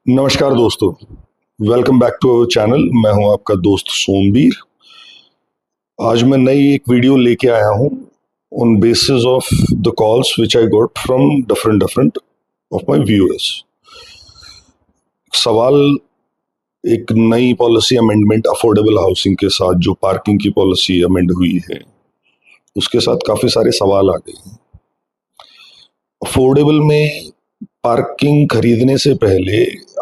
नमस्कार दोस्तों, welcome back to our channel. मैं हूं आपका दोस्त सोमवीर। आज मैं नई एक वीडियो लेके आया हूं on basis of the calls which I got from different of my viewers. सवाल एक नई पॉलिसी अमेंडमेंट अफोर्डेबल हाउसिंग के साथ, जो पार्किंग की पॉलिसी अमेंड हुई है, उसके साथ काफ़ी सारे सवाल आ गए हैं। अफोर्डेबल में पार्किंग खरीदने से पहले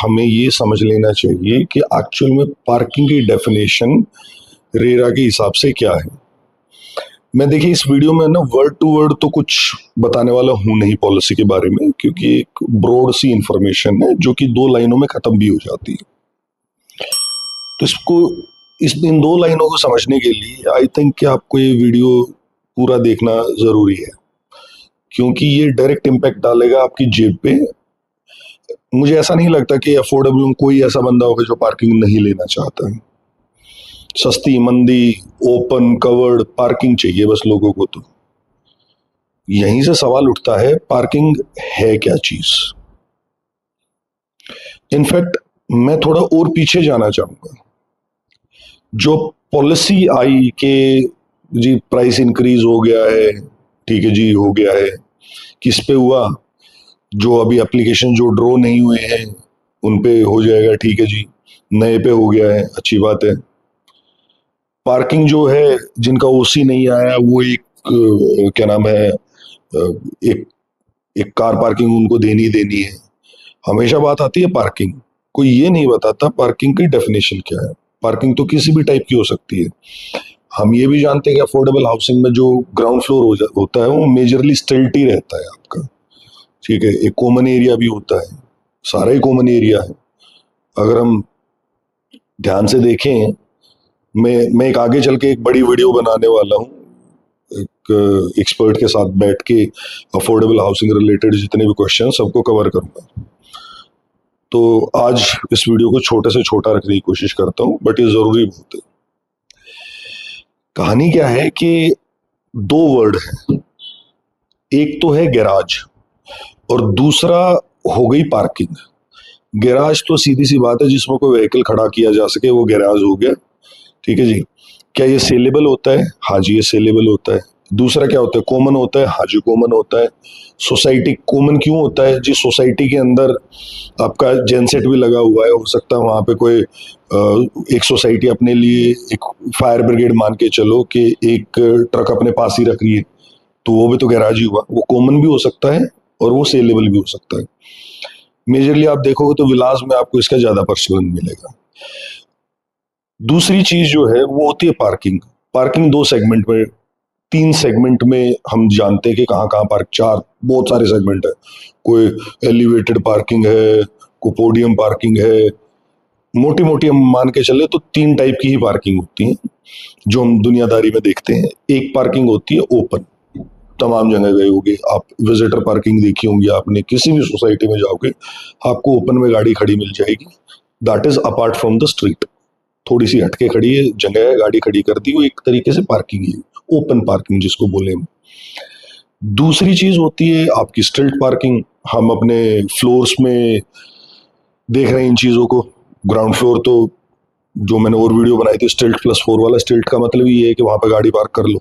हमें ये समझ लेना चाहिए कि एक्चुअल में पार्किंग की डेफिनेशन रेरा के हिसाब से क्या है। मैं देखिए इस वीडियो में ना वर्ड टू वर्ड तो कुछ बताने वाला हूं नहीं पॉलिसी के बारे में, क्योंकि एक ब्रॉड सी इंफॉर्मेशन है जो कि 2 लाइनों में खत्म भी हो जाती है। तो इन 2 लाइनों को समझने के लिए आई थिंक कि आपको ये वीडियो पूरा देखना जरूरी है, क्योंकि ये डायरेक्ट इम्पैक्ट डालेगा आपकी जेब पे। मुझे ऐसा नहीं लगता कि अफोर्डेबल में कोई ऐसा बंदा होगा जो पार्किंग नहीं लेना चाहता है। सस्ती मंदी ओपन कवर्ड पार्किंग चाहिए बस लोगों को। तो यहीं से सवाल उठता है, पार्किंग है क्या चीज। इनफैक्ट मैं थोड़ा और पीछे जाना चाहूंगा। जो पॉलिसी आई कि जी प्राइस इंक्रीज हो गया है, ठीक है जी हो गया है, किस पे हुआ? जो अभी एप्लीकेशन जो ड्रॉ नहीं हुए हैं उन पे हो जाएगा, ठीक है जी। नए पे हो गया है, अच्छी बात है। पार्किंग जो है, जिनका ओसी नहीं आया वो एक क्या नाम है, एक एक कार पार्किंग उनको देनी देनी है। हमेशा बात आती है पार्किंग, कोई ये नहीं बताता पार्किंग की डेफिनेशन क्या है। पार्किंग तो किसी भी टाइप की हो सकती है। हम ये भी जानते हैं कि अफोर्डेबल हाउसिंग में जो ग्राउंड फ्लोर होता है वो मेजरली स्टिल्ट ही रहता है आपका, ठीक है। एक कॉमन एरिया भी होता है, सारा ही कॉमन एरिया है। अगर हम ध्यान से देखें, मैं एक आगे चल के एक बड़ी वीडियो बनाने वाला हूँ एक एक्सपर्ट के साथ बैठ के, अफोर्डेबल हाउसिंग रिलेटेड जितने भी क्वेश्चन सबको कवर करूंगा। तो आज इस वीडियो को छोटे से छोटा रखने की कोशिश करता हूँ, बट ये जरूरी बहुत है। कहानी क्या है कि 2 वर्ड है, एक तो है गैराज और दूसरा हो गई पार्किंग। गैराज तो सीधी सी बात है, जिसमें कोई व्हीकल खड़ा किया जा सके वो गैराज हो गया, ठीक है जी। क्या ये सेलेबल होता है? हाँ जी, ये सेलेबल होता है। दूसरा क्या होता है? कॉमन होता है। हाँ जी, कॉमन होता है। सोसाइटी कॉमन क्यों होता है जी? सोसाइटी के अंदर आपका जेनसेट भी लगा हुआ है, हो सकता है वहां पे कोई एक सोसाइटी अपने लिए एक फायर ब्रिगेड मान के चलो कि एक ट्रक अपने पास ही रख रही है, तो वो भी तो गैराज ही हुआ। वो कॉमन भी हो सकता है और वो सेलेबल भी हो सकता है। मेजरली आप देखोगे तो विलास में आपको इसका ज्यादा प्रचलन मिलेगा। दूसरी चीज जो है वो होती है पार्किंग। पार्किंग 2 सेगमेंट में, 3 सेगमेंट में हम जानते हैं कि कहाँ कहाँ पार्क, 4 बहुत सारे सेगमेंट है। कोई एलिवेटेड पार्किंग है, कोई पोडियम पार्किंग है। मोटी मोटी हम मान के चले तो 3 टाइप की ही पार्किंग होती है जो हम दुनियादारी में देखते हैं। एक पार्किंग होती है ओपन, तमाम जगह गए होंगे आप, विजिटर पार्किंग देखी होंगी आपने, किसी भी सोसाइटी में जाओगे आपको ओपन में गाड़ी खड़ी मिल जाएगी। That is apart from the street, थोड़ी सी हटके खड़ी है जगह है, गाड़ी खड़ी कर दी, वो एक तरीके से पार्किंग है, ओपन पार्किंग जिसको बोले हम। दूसरी चीज होती है आपकी स्टिल्ट पार्किंग। हम अपने फ्लोर्स में देख रहे हैं इन चीजों को। ग्राउंड फ्लोर तो जो मैंने और वीडियो बनाई थी स्टिल्ट +4 वाला, स्टिल्ट का मतलब ये है कि वहां पर गाड़ी पार्क कर लो,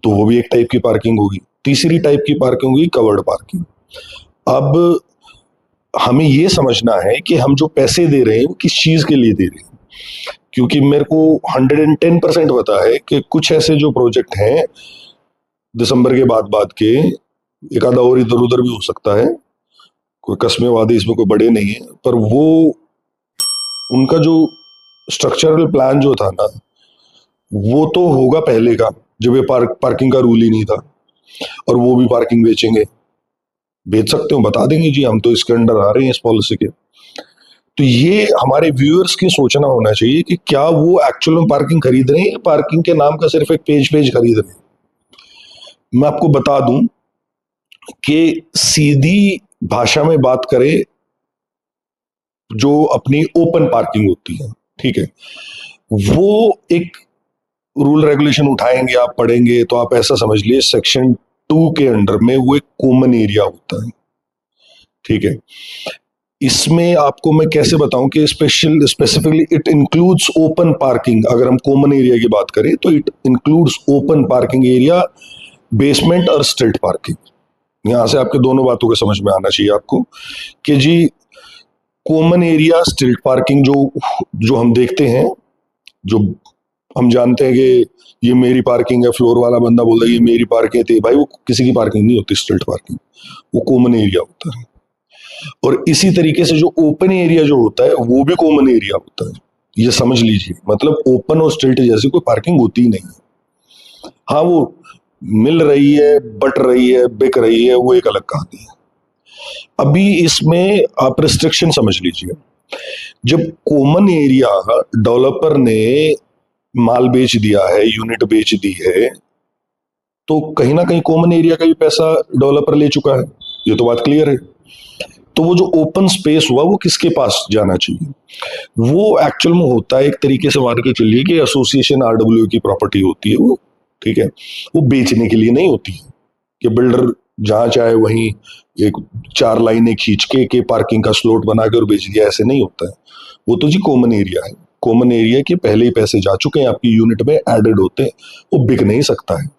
तो वो भी एक टाइप की पार्किंग होगी। तीसरी टाइप की पार्किंग होगी कवर्ड पार्किंग। अब हमें ये समझना है कि हम जो पैसे दे रहे हैं वो किस चीज के लिए दे रहे हैं, क्योंकि मेरे को 110% पता है कि कुछ ऐसे जो प्रोजेक्ट हैं दिसंबर के बाद के, एक आधा और इधर उधर भी हो सकता है, कोई कस्मे वादे इसमें कोई बड़े नहीं है, पर वो उनका जो स्ट्रक्चरल प्लान जो था ना, वो तो होगा पहले का, जब ये पार्किंग का रूल ही नहीं था। और वो भी पार्किंग बेचेंगे, बेच सकते हो, बता देंगे जी हम तो इसके अंडर आ रहे हैं इस पॉलिसी के। तो ये हमारे व्यूअर्स की सोचना होना चाहिए कि क्या वो एक्चुअल में पार्किंग खरीद रहे हैं, पार्किंग के नाम का सिर्फ एक पेज खरीद रहे हैं। मैं आपको बता दूं कि सीधी भाषा में बात करें, जो अपनी ओपन पार्किंग होती है, ठीक है, वो एक रूल रेगुलेशन उठाएंगे आप पढ़ेंगे तो आप ऐसा समझ लिए सेक्शन 2 के अंडर में वो एक कॉमन एरिया होता है, ठीक है। इसमें आपको मैं कैसे बताऊं कि specifically it includes open parking. अगर हम कॉमन एरिया की बात करें तो it includes open parking area, basement और स्ट्रीट पार्किंग। यहां से आपके दोनों बातों के समझ में आना चाहिए आपको कि जी कॉमन एरिया स्ट्रीट पार्किंग जो जो हम देखते हैं, जो हम जानते हैं कि ये मेरी पार्किंग है, फ्लोर वाला बंदा बोल रहा है ये मेरी पार्किंग थी, भाई वो किसी की पार्किंग नहीं होती स्ट्रीट पार्किंग, वो कॉमन एरिया होता है। और इसी तरीके से जो ओपन एरिया जो होता है वो भी कॉमन एरिया होता है, ये समझ लीजिए। मतलब ओपन और स्ट्रीट जैसी कोई पार्किंग होती ही नहीं है। हाँ वो मिल रही है, बट रही है, बिक रही है, वो एक अलग कहानी है। अभी इसमें आप रिस्ट्रिक्शन समझ लीजिए। जब कॉमन एरिया डेवलपर ने माल बेच दिया है, यूनिट बेच दी है, तो कहीं ना कहीं कॉमन एरिया का भी पैसा डेवलपर ले चुका है, ये तो बात क्लियर है। तो वो जो ओपन स्पेस हुआ वो किसके पास जाना चाहिए? वो एक्चुअल में होता है एक तरीके से मान के चलिए कि एसोसिएशन आरडब्ल्यू की प्रॉपर्टी होती है वो, ठीक है। वो बेचने के लिए नहीं होती है कि बिल्डर जहां चाहे वहीं एक 4 लाइनें खींच के पार्किंग का स्लॉट बना के और बेच दिया, ऐसे नहीं होता है। वो तो जी कॉमन एरिया है, कॉमन एरिया के पहले ही पैसे जा चुके हैं, आपकी यूनिट में एडेड होते हैं, वो बिक नहीं सकता है,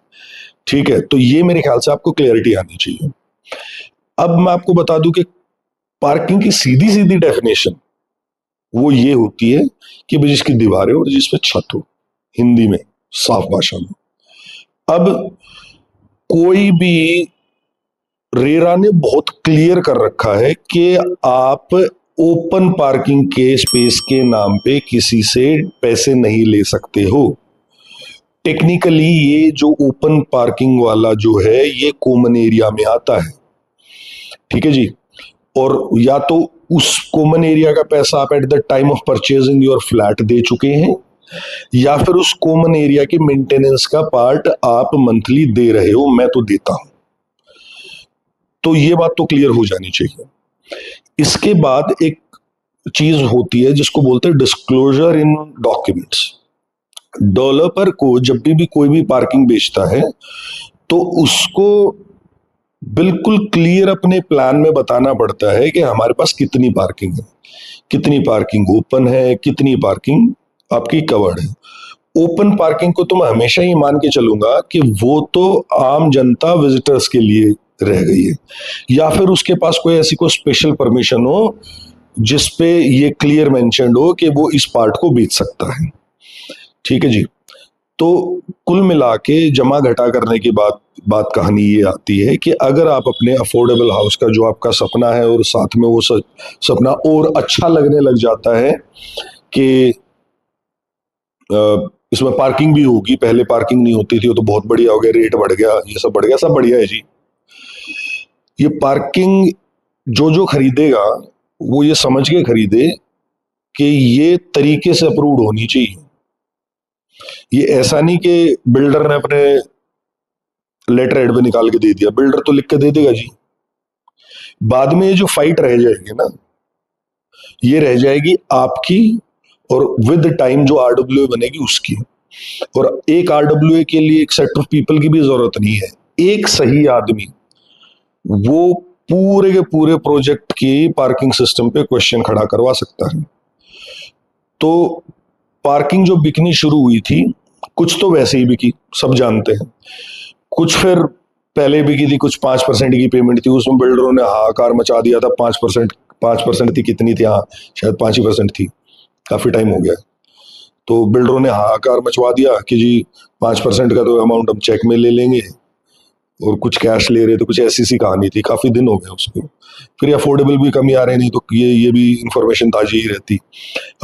ठीक है। तो ये मेरे ख्याल से आपको क्लैरिटी आनी चाहिए। अब मैं आपको बता दूं कि पार्किंग की सीधी सीधी डेफिनेशन वो ये होती है कि भाई जिसकी दीवारें और जिस पे छत हो, हिंदी में साफ भाषा में। अब कोई भी रेरा ने बहुत क्लियर कर रखा है कि आप ओपन पार्किंग के स्पेस के नाम पे किसी से पैसे नहीं ले सकते हो। टेक्निकली ये जो ओपन पार्किंग वाला जो है ये कॉमन एरिया में आता है, ठीक है जी। और या तो उस कॉमन एरिया का पैसा आप at the time of purchasing your flat दे चुके हैं, या फिर उस कॉमन एरिया के मेंटेनेंस का पार्ट आप मंथली दे रहे हो, मैं तो देता हूं। तो ये बात तो क्लियर हो जानी चाहिए। इसके बाद एक चीज होती है जिसको बोलते हैं डिस्क्लोजर इन डॉक्यूमेंट्स। डेवलपर को जब भी कोई भी पार्किंग बेचता है तो उसको बिल्कुल क्लियर अपने प्लान में बताना पड़ता है कि हमारे पास कितनी पार्किंग है, कितनी पार्किंग ओपन है, कितनी पार्किंग आपकी कवर्ड है। ओपन पार्किंग को तो मैं हमेशा ही मान के चलूंगा कि वो तो आम जनता विजिटर्स के लिए रह गई है, या फिर उसके पास कोई ऐसी कोई स्पेशल परमिशन हो जिसपे ये क्लियर मेंशन्ड हो कि वो इस पार्ट को बेच सकता है, ठीक है जी। तो कुल मिला के जमा घटा करने की बात कहानी ये आती है कि अगर आप अपने अफोर्डेबल हाउस का जो आपका सपना है और साथ में वो सपना और अच्छा लगने लग जाता है कि इसमें पार्किंग भी होगी, पहले पार्किंग नहीं होती थी, वो तो बहुत बढ़िया हो गया, रेट बढ़ गया, ये सब बढ़ गया, सब बढ़िया है जी। ये पार्किंग जो जो खरीदेगा वो ये समझ के खरीदे कि ये तरीके से अप्रूव्ड होनी चाहिए। ये ऐसा नहीं कि बिल्डर ने अपने लेटर हेड पे निकाल के दे दिया, बिल्डर तो लिख के दे देगा जी। बाद में ये जो फाइट रह जाएगी ना, ये रह जाएगी आपकी और विद टाइम जो आरडब्ल्यू बनेगी उसकी। और एक आरडब्ल्यू के लिए एक सेट ऑफ पीपल की भी जरूरत नहीं है, एक सही आदमी वो पूरे के पूरे प्रोजेक्ट की पार्किंग सिस्टम पे क्वेश्चन खड़ा करवा सकता है। तो पार्किंग जो बिकनी शुरू हुई थी, कुछ तो वैसे ही बिकी, सब जानते हैं, कुछ फिर पहले बिकी थी, कुछ 5% की पेमेंट थी, उसमें बिल्डरों ने हाहाकार मचा दिया था। 5% थी, कितनी थी, हाँ शायद 5% थी, काफी टाइम हो गया। तो बिल्डरों ने हाहाकार मचवा दिया कि जी 5% का तो अमाउंट हम चेक में ले लेंगे और कुछ कैश ले रहे, तो कुछ ऐसी सी कहानी थी, काफी दिन हो गए उसको। फिर अफोर्डेबल भी कमी आ रहे, नहीं तो ये भी इंफॉर्मेशन ताजी ही रहती।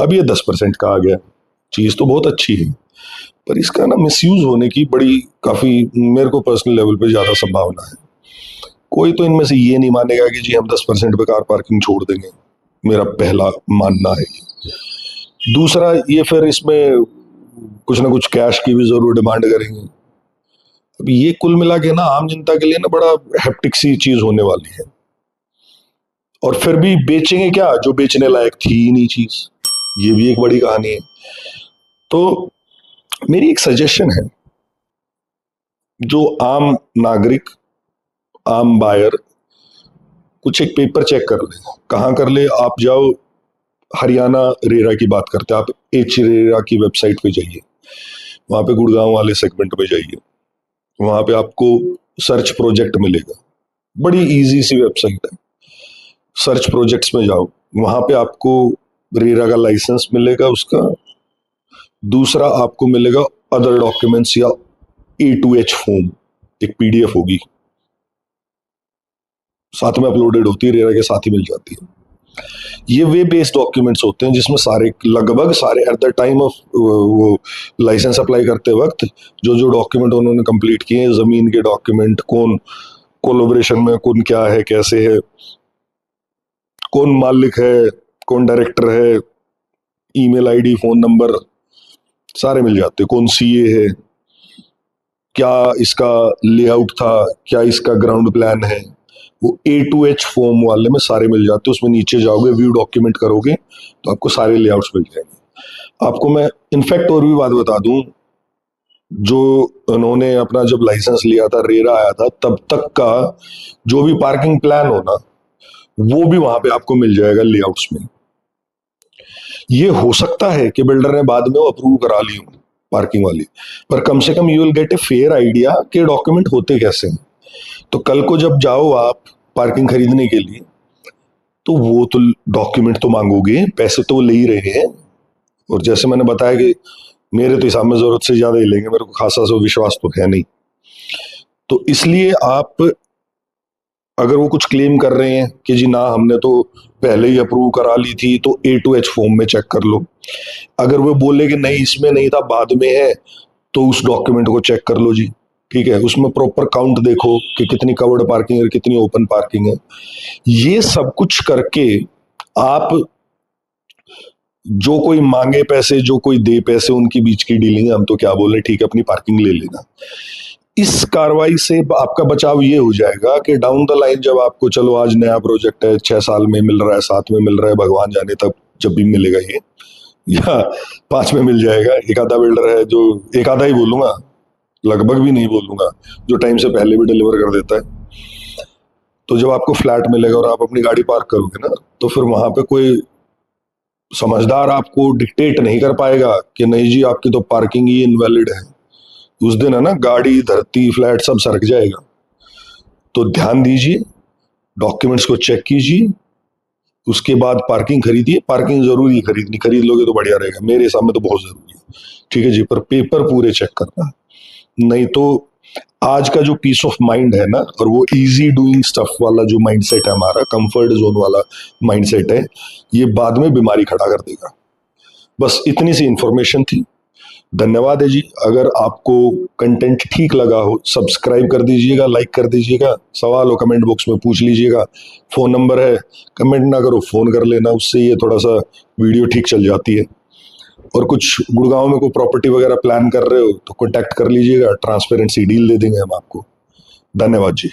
अब ये 10% का आ गया, चीज तो बहुत अच्छी है, पर इसका ना मिसयूज होने की बड़ी काफी मेरे को पर्सनल लेवल पे ज्यादा संभावना है। कोई तो इनमें से ये नहीं मानेगा कि जी हम 10% पे कार पार्किंग छोड़ देंगे, मेरा पहला मानना है। दूसरा, ये फिर इसमें कुछ ना कुछ कैश की भी जरूर डिमांड करेंगे। अब ये कुल मिला के ना आम जनता के लिए ना बड़ा हेप्टिक सी चीज होने वाली है। और फिर भी बेचेंगे क्या जो बेचने लायक थी ही नहीं चीज, ये भी एक बड़ी कहानी है। तो मेरी एक सजेशन है, जो आम नागरिक, आम बायर कुछ एक पेपर चेक कर ले। कहाँ कर ले? आप जाओ, हरियाणा रेरा की बात करते हैं, आप एच रेरा की वेबसाइट पे जाइए, वहां पे गुड़गांव वाले सेगमेंट पे जाइए, वहां पे आपको सर्च प्रोजेक्ट मिलेगा। बड़ी इजी सी वेबसाइट है। सर्च प्रोजेक्ट्स में जाओ, वहां पे आपको रेरा का लाइसेंस मिलेगा उसका। दूसरा आपको मिलेगा अदर डॉक्यूमेंट्स या A2H फॉर्म, एक PDF होगी, साथ में अपलोडेड होती है, रेरा के साथ ही मिल जाती है। ये वे बेस्ड डॉक्यूमेंट्स होते हैं जिसमें सारे, लगभग सारे एट द टाइम ऑफ वो लाइसेंस अप्लाई करते वक्त जो जो डॉक्यूमेंट उन्होंने कंप्लीट किए हैं, जमीन के डॉक्यूमेंट, कौन कोलोब्रेशन में, कौन क्या है, कैसे है, कौन मालिक है, कौन डायरेक्टर है, ईमेल आईडी, फोन नंबर, सारे मिल जाते हैं। कौन CA है, क्या इसका लेआउट था, क्या इसका ग्राउंड प्लान है, वो A2H फॉर्म वाले में सारे मिल जाते हैं। उसमें नीचे जाओगे, व्यू डॉक्यूमेंट करोगे तो आपको सारे लेआउट्स मिल जाएंगे। आपको मैं इनफैक्ट और भी बात बता दूं, जो उन्होंने अपना जब लाइसेंस लिया था, रेरा आया था, तब तक का जो भी पार्किंग प्लान हो ना, वो भी वहां पे आपको मिल जाएगा लेआउट्स में। ये हो सकता है कि बिल्डर ने बाद में वो अप्रूव करा ली हो पार्किंग वाली, पर कम से कम you will get a fair idea कि डॉक्यूमेंट होते कैसे हैं। तो कल को जब जाओ आप पार्किंग खरीदने के लिए, तो वो तो डॉक्यूमेंट तो मांगोगे, पैसे तो वो ले ही रहे हैं। और जैसे मैंने बताया कि मेरे तो हिसाब में जरूरत से ज्यादा ही लेंगे, मेरे को खासा सा विश्वास तो है नहीं। तो इसलिए आप, अगर वो कुछ क्लेम कर रहे हैं कि जी ना हमने तो पहले ही अप्रूव करा ली थी, तो A2H फॉर्म में चेक कर लो। अगर वो बोले कि नहीं इसमें नहीं था, बाद में है, तो उस डॉक्यूमेंट को चेक कर लो जी, ठीक है। उसमें प्रॉपर काउंट देखो कि कितनी कवर्ड पार्किंग है, कितनी ओपन पार्किंग है। ये सब कुछ करके आप, जो कोई मांगे पैसे, जो कोई दे पैसे, उनकी बीच की डीलिंग है, हम तो क्या बोले, ठीक है अपनी पार्किंग ले लेना। इस कार्रवाई से आपका बचाव ये हो जाएगा कि डाउन द लाइन जब आपको, चलो आज नया प्रोजेक्ट है, 6 साल में मिल रहा है, 7 में मिल रहा है, भगवान जाने तब जब भी मिलेगा ये, या 5 में मिल जाएगा। एक आधा बिल्डर है जो, एक आधा ही बोलूंगा, लगभग भी नहीं बोलूंगा, जो टाइम से पहले भी डिलीवर कर देता है। तो जब आपको फ्लैट मिलेगा और आप अपनी गाड़ी पार्क करोगे ना, तो फिर वहां पे कोई समझदार आपको डिक्टेट नहीं कर पाएगा कि नहीं जी आपकी तो पार्किंग ही इनवैलिड है। उस दिन है ना, गाड़ी, धरती, फ्लैट सब सरक जाएगा। तो ध्यान दीजिए, डॉक्यूमेंट्स को चेक कीजिए, उसके बाद पार्किंग खरीदिए। पार्किंग जरूरी खरीदनी, खरीद लोगे तो बढ़िया रहेगा, मेरे हिसाब में तो बहुत जरूरी है, ठीक है जी। पर पेपर पूरे चेक करना, नहीं तो आज का जो पीस ऑफ माइंड है ना, और वो इजी डूइंग स्टफ वाला जो माइंडसेट है हमारा, कंफर्ट जोन वाला माइंडसेट है, ये बाद में बीमारी खड़ा कर देगा। बस इतनी सी इंफॉर्मेशन थी। धन्यवाद है जी। अगर आपको कंटेंट ठीक लगा हो, सब्सक्राइब कर दीजिएगा, लाइक कर दीजिएगा, सवाल हो कमेंट बॉक्स में पूछ लीजिएगा। फोन नंबर है, कमेंट ना करो, फोन कर लेना, उससे ये थोड़ा सा वीडियो ठीक चल जाती है। और कुछ गुड़गांव में कोई प्रॉपर्टी वगैरह प्लान कर रहे हो तो कॉन्टैक्ट कर लीजिएगा, ट्रांसपेरेंसी डील दे देंगे हम आपको। धन्यवाद जी।